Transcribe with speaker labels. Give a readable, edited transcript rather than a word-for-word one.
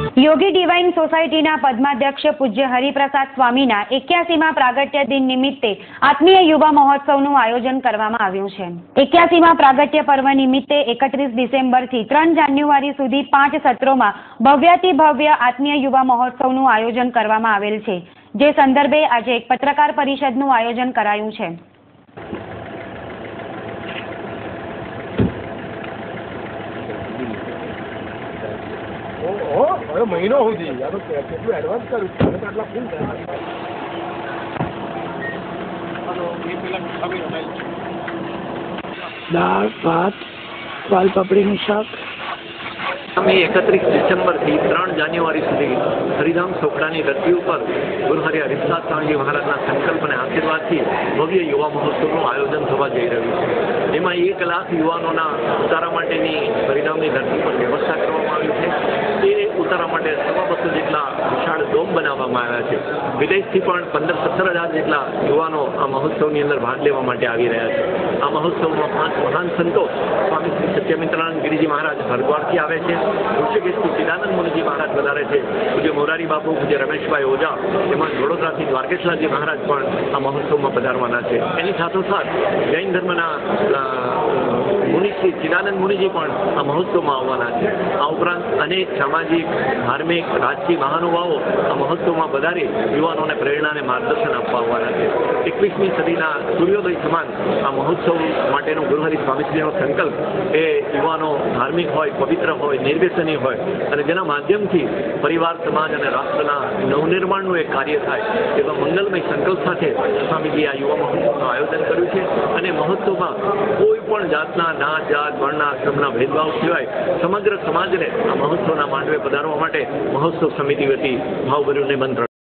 Speaker 1: યોગી divine સોસાયટીના પદ્માધ્યક્ષ પૂજ્ય હરિપ્રસાદ સ્વામીના 81મા પ્રાગટ્ય દિન નિમિત્તે આત્મીય યુવા મહોત્સવનું આયોજન કરવામાં આવ્યું છે। 81મા પ્રાગટ્ય પર્વ નિમિત્તે 31 ડિસેમ્બરથી 3 જાન્યુઆરી સુધી 5 સત્રોમાં ભવ્યાતિભવ્ય આત્મીય યુવા મહોત્સવનું આયોજન કરવામાં આવેલ છે, જે સંદર્ભે આજે એક પત્રકાર પરિષદનું આયોજન કરાયું છે।
Speaker 2: મહિનો સુધી કેટલું એડવાન્સ કર્યું આટલા ફૂલ
Speaker 3: દાળ ભાત વાલ પાપડીનું શાક।
Speaker 4: અમે 31 ડિસેમ્બરથી 3 જાન્યુઆરી સુધી હરિધામ સોખડાની ધરતી ઉપર ગુરુ હરિ હરિપ્રસાદ સ્વામીજી મહારાજના સંકલ્પ અને આશીર્વાદથી ભવ્ય યુવા મહોત્સવનું આયોજન થવા જઈ રહ્યું છે। એમાં 1 લાખ યુવાનોના ઉતારા માટેની હરિધામની ધરતી પર વ્યવસ્થા કરવામાં આવી છે। એ ઉતારા માટે 250 જેટલા વિશાળ ડોમ બનાવવામાં આવ્યા છે। વિદેશથી પણ 15-17 હજાર જેટલા યુવાનો આ મહોત્સવની અંદર ભાગ લેવા માટે આવી રહ્યા છે। આ મહોત્સવમાં 5 મહાન સંતો સ્વામી શ્રી સત્યમિત્રાનંદ ગિરિજી મહારાજ હરદ્વારથી આવે છે, ઋષિકેશથી ચિદાનંદ મુનિજી મહારાજ વધારે છે, પૂજ્ય મોરારી બાપુ, પૂજ્ય રમેશભાઈ ઓઝા, તેમજ વડોદરાથી દ્વારકેશલાલજી મહારાજ પણ આ મહોત્સવમાં પધારવાના છે। એની સાથોસાથ જૈન ધર્મના મુનિ શ્રી ચિદાનંદ મુનિજી પણ આ મહોત્સવમાં આવવાના છે। આ ઉપરાંત અનેક સામાજિક, ધાર્મિક, રાજકીય મહાનુભાવો આ મહોત્સવમાં પધારી યુવાનોને પ્રેરણા અને માર્ગદર્શન આપવા આવવાના છે। 21મી સદીના સૂર્યોદય સમાન આ મહોત્સવ માટેનો ગુરુ હરિ સ્વામીશ્રીનો સંકલ્પ એ યુવાનો ધાર્મિક હોય, પવિત્ર હોય, નિર્વ્યસની હોય અને જેના માધ્યમથી પરિવાર, સમાજ અને રાષ્ટ્રના નવનિર્માણનું એક કાર્ય થાય એવા મંગલમય સંકલ્પ સાથે સ્વામીજી આ યુવા મહોત્સવનું આયોજન કર્યું છે। અને મહોત્સવમાં કોઈ પણ જાતના નાત, જાત, વર્ણ, આશ્રમના ભેદભાવ સિવાય સમગ્ર સમાજને આ મહોત્સવના માંડવે પધારવા માટે મહોત્સવ સમિતિ વતી ભાવભર્યું નિમંત્રણ